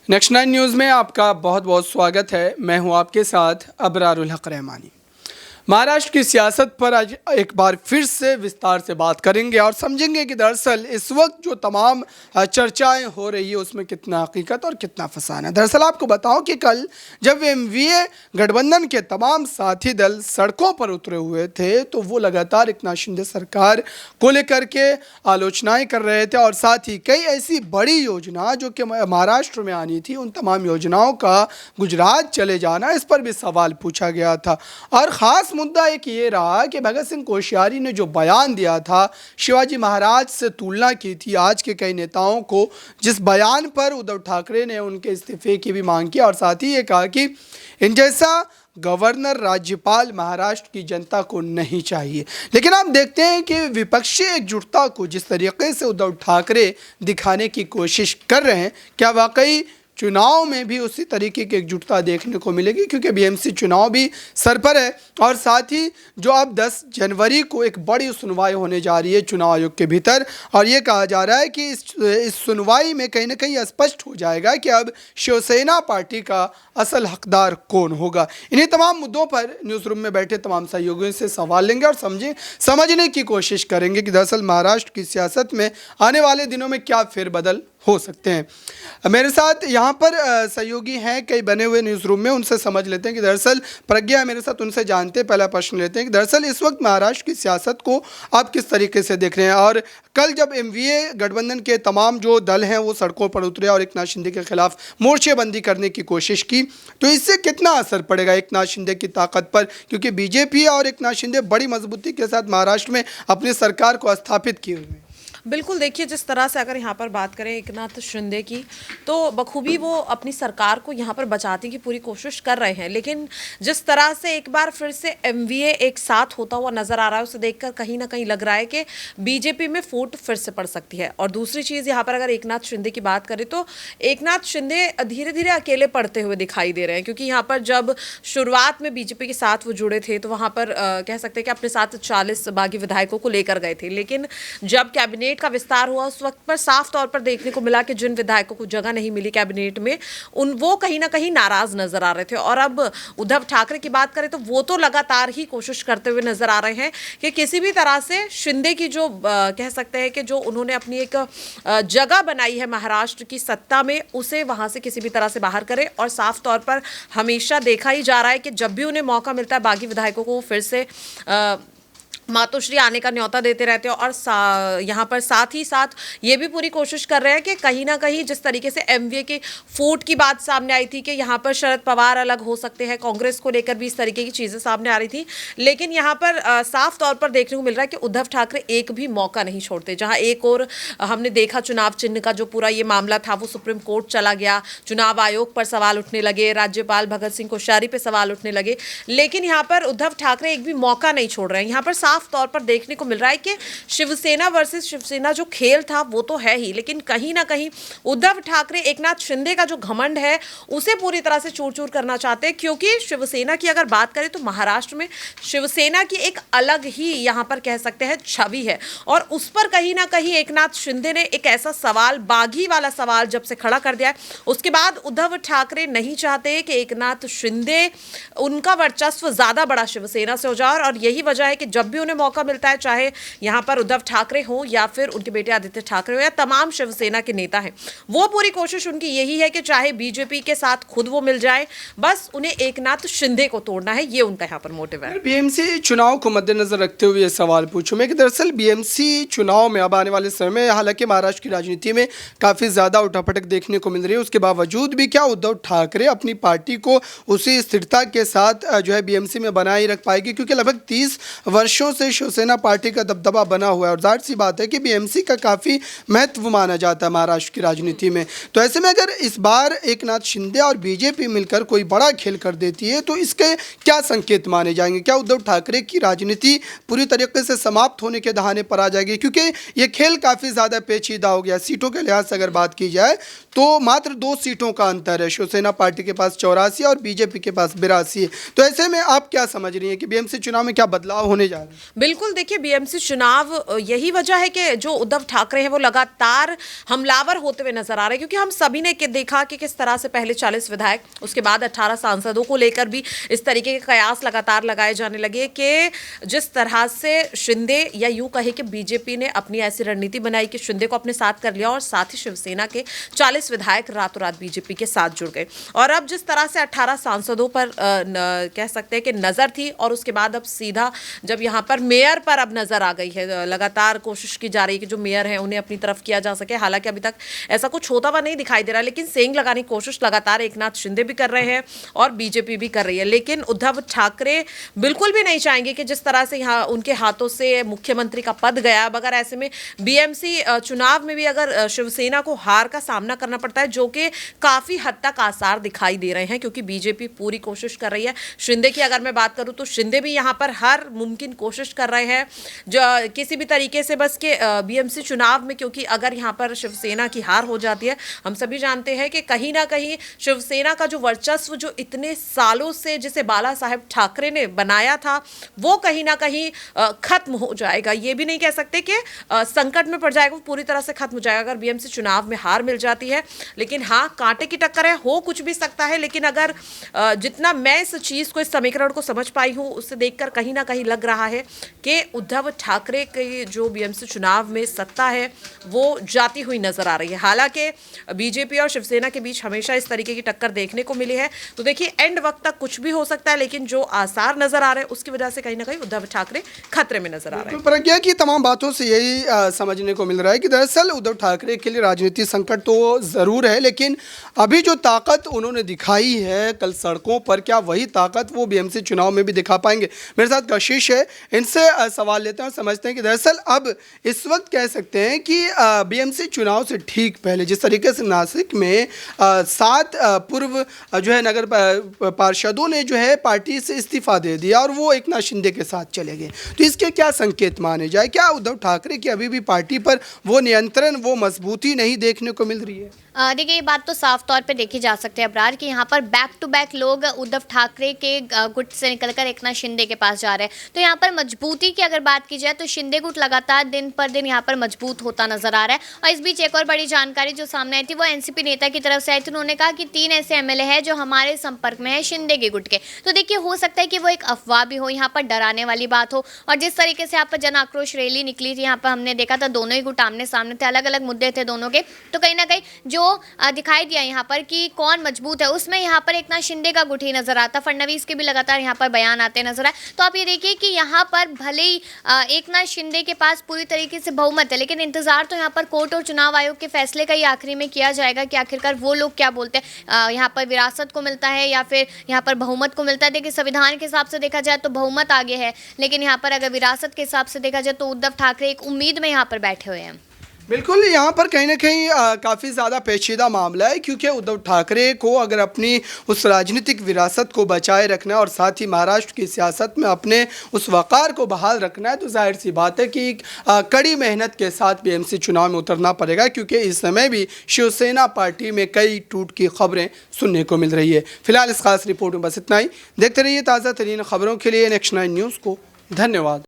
Next 9 news में आपका बहुत बहुत स्वागत है। मैं हूं आपके साथ अबरारुल हक रहमानी। महाराष्ट्र की सियासत पर आज एक बार फिर से विस्तार से बात करेंगे और समझेंगे कि दरअसल इस वक्त जो तमाम चर्चाएं हो रही है उसमें कितना हकीकत और कितना फसाना है। दरअसल आपको बताऊं कि कल जब एमवीए गठबंधन के तमाम साथी दल सड़कों पर उतरे हुए थे तो वो लगातार एकनाथ शिंदे सरकार को लेकर के आलोचनाएं कर रहे थे और साथ ही कई ऐसी बड़ी योजना जो कि महाराष्ट्र में आनी थी उन तमाम योजनाओं का गुजरात चले जाना, इस पर भी सवाल पूछा गया था। और ख़ास मुद्दा एक ये रहा कि भगत सिंह कोश्यारी ने जो बयान दिया था, शिवाजी महाराज से तुलना की थी आज के कई नेताओं को, जिस बयान पर उद्धव ठाकरे ने उनके इस्तीफे की भी मांग की और साथ ही ये कहा कि इन जैसा गवर्नर राज्यपाल महाराष्ट्र की जनता को नहीं चाहिए। लेकिन आप देखते हैं कि विपक्षी एकजुटता को जिस तरीके से उद्धव ठाकरे दिखाने की कोशिश कर रहे हैं, क्या वाकई चुनाव में भी उसी तरीके की एकजुटता देखने को मिलेगी? क्योंकि बीएमसी चुनाव भी सर पर है और साथ ही जो अब 10 जनवरी को एक बड़ी सुनवाई होने जा रही है चुनाव आयोग के भीतर और ये कहा जा रहा है कि इस सुनवाई में कहीं ना कहीं स्पष्ट हो जाएगा कि अब शिवसेना पार्टी का असल हकदार कौन होगा। इन्हीं तमाम मुद्दों पर न्यूज़ रूम में बैठे तमाम सहयोगियों से सवाल लेंगे और समझने की कोशिश करेंगे कि दरअसल महाराष्ट्र की सियासत में आने वाले दिनों में क्या फेरबदल हो सकते हैं। मेरे साथ यहाँ पर सहयोगी हैं कई बने हुए न्यूज़ रूम में, उनसे समझ लेते हैं कि दरअसल प्रज्ञा है मेरे साथ, उनसे जानते हैं, पहला प्रश्न लेते हैं कि दरअसल इस वक्त महाराष्ट्र की सियासत को आप किस तरीके से देख रहे हैं। और कल जब एमवीए गठबंधन के तमाम जो दल हैं वो सड़कों पर उतरे और एकनाथ शिंदे के खिलाफ मोर्चेबंदी करने की कोशिश की, तो इससे कितना असर पड़ेगा एकनाथ शिंदे की ताकत पर? क्योंकि बीजेपी और एकनाथ शिंदे बड़ी मजबूती के साथ महाराष्ट्र में अपनी सरकार को स्थापित किए हुए हैं। बिल्कुल, देखिए जिस तरह से अगर यहाँ पर बात करें एकनाथ शिंदे की, तो बखूबी वो अपनी सरकार को यहाँ पर बचाने की पूरी कोशिश कर रहे हैं। लेकिन जिस तरह से एक बार फिर से एमवीए एक साथ होता हुआ नजर आ रहा है, उसे देखकर कहीं ना कहीं लग रहा है कि बीजेपी में फूट फिर से पड़ सकती है। और दूसरी चीज़ यहाँ पर अगर एकनाथ शिंदे की बात करें तो एकनाथ शिंदे धीरे धीरे अकेले पड़ते हुए दिखाई दे रहे हैं, क्योंकि यहाँ पर जब शुरुआत में बीजेपी के साथ वो जुड़े थे तो वहाँ पर कह सकते हैं कि अपने साथ 40 बागी विधायकों को लेकर गए थे। लेकिन जब कैबिनेट का विस्तार हुआ उस वक्त पर साफ तौर पर देखने को मिला कि जिन विधायकों को जगह नहीं मिली कैबिनेट में वो कहीं ना कहीं नाराज नजर आ रहे थे। और अब उद्धव ठाकरे की बात करें तो वो तो लगातार ही कोशिश करते हुए नजर आ रहे हैं कि किसी भी तरह से शिंदे की जो कह सकते हैं कि जो उन्होंने अपनी एक जगह बनाई है महाराष्ट्र की सत्ता में, उसे वहां से किसी भी तरह से बाहर करें। और साफ तौर पर हमेशा देखा ही जा रहा है कि जब भी उन्हें मौका मिलता है बागी विधायकों को फिर से मातोश्री आने का न्योता देते रहते हैं। और यहाँ पर साथ ही साथ ये भी पूरी कोशिश कर रहे हैं कि कहीं ना कहीं जिस तरीके से एमवीए के फूट की बात सामने आई थी कि यहाँ पर शरद पवार अलग हो सकते हैं, कांग्रेस को लेकर भी इस तरीके की चीज़ें सामने आ रही थी। लेकिन यहाँ पर साफ तौर पर देखने को मिल रहा है कि उद्धव ठाकरे एक भी मौका नहीं छोड़ते। जहाँ एक और हमने देखा चुनाव चिन्ह का जो पूरा ये मामला था वो सुप्रीम कोर्ट चला गया, चुनाव आयोग पर सवाल उठने लगे, राज्यपाल भगत सिंह कोश्यारी पर सवाल उठने लगे, लेकिन यहाँ पर उद्धव ठाकरे एक भी मौका नहीं छोड़ रहे हैं। यहाँ पर साफ तौर पर देखने को मिल रहा है कि शिवसेना वर्सेस शिवसेना जो खेल था वो तो है ही, लेकिन कहीं ना कहीं उद्धव ठाकरे एकनाथ शिंदे का जो घमंड है उसे पूरी तरह से चूर चूर करना चाहते हैं। क्योंकि शिवसेना की अगर बात करें तो महाराष्ट्र में शिवसेना की एक अलग ही यहाँ पर कह सकते हैं छवि है, और उस पर कहीं ना कहीं एकनाथ शिंदे ने एक ऐसा सवाल, बागी वाला सवाल जब से खड़ा कर दिया है, उसके बाद उद्धव ठाकरे नहीं चाहते कि एकनाथ शिंदे उनका वर्चस्व ज्यादा बड़ा शिवसेना से हो जाए। और यही वजह है कि जब भी उन्हें मौका मिलता है, चाहे यहां पर उद्धव ठाकरे हो या फिर उनके बेटे आदित्य ठाकरे हो या तमाम शिवसेना के नेता हैं, वो पूरी कोशिश उनकी यही है कि चाहे बीजेपी के साथ खुद वो मिल जाए, बस उन्हें एकनाथ शिंदे को तोड़ना है। ये उनका यहां पर मोटिव है। बीएमसी चुनाव को मद्देनजर रखते हुए सवाल पूछूं मैं कि दरअसल बीएमसी चुनाव में अब आने वाले समय में, हालांकि महाराष्ट्र की राजनीति में काफ़ी ज़्यादा उठापटक देखने को मिल रही है, उसके बावजूद भी क्या उद्धव ठाकरे अपनी पार्टी को उसी स्थिरता के साथ जो है बीएमसी में बनाए रख पाएगी? क्योंकि लगभग 30 वर्षों से शिवसेना पार्टी का दबदबा बना हुआ है और जाहिर सी बात है कि बीएमसी का काफ़ी महत्व माना जाता है महाराष्ट्र की राजनीति में। तो ऐसे में अगर इस बार एकनाथ शिंदे और बीजेपी मिलकर कोई बड़ा खेल कर देती है तो इसके क्या संकेत माने जाएंगे? क्या उद्धव ठाकरे की राजनीति पूरी तरीके से समाप्त होने के दहाने पर आ जाएगी? क्योंकि ये खेल काफ़ी ज़्यादा पेचीदा हो गया। सीटों के लिहाज से अगर बात की जाए तो मात्र 2 सीटों का अंतर है, शिवसेना पार्टी के पास 84 और बीजेपी के पास 82 है। तो ऐसे में आप क्या समझ रही हैं कि बीएमसी चुनाव में क्या बदलाव होने जा रहा है? बिल्कुल, देखिए बीएमसी चुनाव यही वजह है कि जो उद्धव ठाकरे हैं वो लगातार हमलावर होते हुए नजर आ रहे हैं, क्योंकि हम सभी ने देखा कि किस तरह से पहले 40 विधायक, उसके बाद 18 सांसदों को लेकर भी इस तरीके के कयास लगातार लगाए जाने लगे कि जिस तरह से शिंदे, या यूं कहे कि बीजेपी ने अपनी ऐसी रणनीति बनाई कि शिंदे को अपने साथ कर लिया और साथ ही शिवसेना के 40 विधायक रातों रात बीजेपी के साथ जुड़ गए। और अब जिस तरह से 18 सांसदों पर कह सकते हैं कि नजर थी, और उसके बाद अब सीधा जब यहाँ पर मेयर पर अब नजर आ गई है, लगातार कोशिश की जा रही है कि जो मेयर हैं उन्हें अपनी तरफ किया जा सके। हालांकि अभी तक ऐसा कुछ होता हुआ नहीं दिखाई दे रहा, लेकिन सेंग लगाने की कोशिश लगातार एकनाथ शिंदे भी कर रहे हैं और बीजेपी भी कर रही है। लेकिन उद्धव ठाकरे बिल्कुल भी नहीं चाहेंगे कि जिस तरह से यहाँ उनके हाथों से मुख्यमंत्री का पद गया, अगर ऐसे में बीएमसी चुनाव में भी अगर शिवसेना को हार का सामना करना पड़ता है, जो कि काफी हद तक आसार दिखाई दे रहे हैं, क्योंकि बीजेपी पूरी कोशिश कर रही है। शिंदे की अगर मैं बात करूं तो शिंदे भी यहाँ पर हर मुमकिन कोशिश कर रहे हैं जो किसी भी तरीके से बस के बीएमसी चुनाव में, क्योंकि अगर यहाँ पर शिवसेना की हार हो जाती है, हम सभी जानते हैं कि कहीं ना कहीं शिवसेना का जो वर्चस्व जो इतने सालों से जिसे बाला साहेब ठाकरे ने बनाया था, वो कहीं ना कहीं खत्म हो जाएगा। ये भी नहीं कह सकते कि संकट में पड़ जाएगा, वो पूरी तरह से खत्म हो जाएगा अगर बीएमसी चुनाव में हार मिल जाती है। लेकिन हाँ, कांटे की टक्कर है, हो कुछ भी सकता है। लेकिन अगर जितना मैं इस चीज को, इस समीकरण को समझ पाई हूं, उससे देखकर कहीं ना कहीं लग रहा है कि उद्धव ठाकरे की जो बीएमसी चुनाव में सत्ता है वो जाती हुई नजर आ रही है। हालांकि बीजेपी और शिवसेना के बीच हमेशा इस तरीके की टक्कर देखने को मिली है, तो देखिए एंड वक्त तक कुछ भी हो सकता है, लेकिन जो आसार नजर आ रहे हैं उसकी वजह से कहीं ना कहीं उद्धव ठाकरे खतरे में नजर आ रहे हैं। प्रज्ञा की तमाम बातों से यही समझने को मिल रहा है कि दरअसल उद्धव ठाकरे के लिए राजनीतिक संकट तो ज़रूर है, लेकिन अभी जो ताकत उन्होंने दिखाई है कल सड़कों पर, क्या वही ताकत वो बीएमसी चुनाव में भी दिखा पाएंगे? मेरे साथ कशिश है, इनसे सवाल लेते हैं और समझते हैं कि दरअसल अब इस वक्त कह सकते हैं कि बीएमसी चुनाव से ठीक पहले जिस तरीके से नासिक में 7 पूर्व जो है नगर पार्षदों ने जो है पार्टी से इस्तीफा दे दिया और वो एकनाथ शिंदे के साथ चले गए, तो इसके क्या संकेत माने जाए? क्या उद्धव ठाकरे की अभी भी पार्टी पर वो नियंत्रण, वो मजबूती नहीं देखने को मिल रही है? देखिए, ये बात तो साफ तौर पे देखी जा सकती है अबरार, कि यहाँ पर बैक टू बैक लोग उद्धव ठाकरे के गुट से निकलकर एकनाथ शिंदे के पास जा रहे हैं। तो यहाँ पर मजबूती की अगर बात की जाए तो शिंदे गुट लगातार दिन पर दिन यहाँ पर मजबूत होता नजर आ रहा है। और इस बीच एक और बड़ी जानकारी जो सामने आई थी वो एनसीपी नेता की तरफ से आई थी। उन्होंने कहा कि 3 ऐसे एमएलए हैं जो हमारे संपर्क में है शिंदे के गुट के। तो देखिए, हो सकता है कि वो एक अफवाह भी हो, यहाँ पर डराने वाली बात हो। और जिस तरीके से यहाँ पर जन आक्रोश रैली निकली थी, यहाँ पर हमने देखा था दोनों ही गुट आमने सामने थे, अलग अलग मुद्दे थे दोनों के। तो कहीं ना कहीं जो दिखाई दिया यहाँ पर कि कौन मजबूत है, उसमें यहाँ पर एकनाथ शिंदे का गुट ही नजर आता। फडणवीस के भी लगातार यहाँ पर बयान आते नजर आए। तो आप ये देखिए कि यहाँ पर भले ही एकनाथ शिंदे के पास पूरी तरीके से बहुमत है, लेकिन इंतजार तो यहाँ पर कोर्ट और चुनाव आयोग के फैसले का ही आखिरी में किया जाएगा कि आखिरकार वो लोग क्या बोलते हैं। यहाँ पर विरासत को मिलता है या फिर यहाँ पर बहुमत को मिलता है। देखिए, संविधान के हिसाब से देखा जाए तो बहुमत आगे है, लेकिन यहाँ पर अगर विरासत के हिसाब से देखा जाए तो उद्धव ठाकरे एक उम्मीद में यहाँ पर बैठे हुए हैं। बिल्कुल, यहाँ पर कहीं ना कहीं काफ़ी ज़्यादा पेचीदा मामला है, क्योंकि उद्धव ठाकरे को अगर अपनी उस राजनीतिक विरासत को बचाए रखना है और साथ ही महाराष्ट्र की सियासत में अपने उस वक़ार को बहाल रखना है, तो जाहिर सी बात है कि कड़ी मेहनत के साथ बीएमसी चुनाव में उतरना पड़ेगा, क्योंकि इस समय भी शिवसेना पार्टी में कई टूट की खबरें सुनने को मिल रही है। फिलहाल इस खास रिपोर्ट में बस इतना ही। देखते रहिए ताज़ा तरीन खबरों के लिए नेक्स्ट 9 न्यूज़ को। धन्यवाद।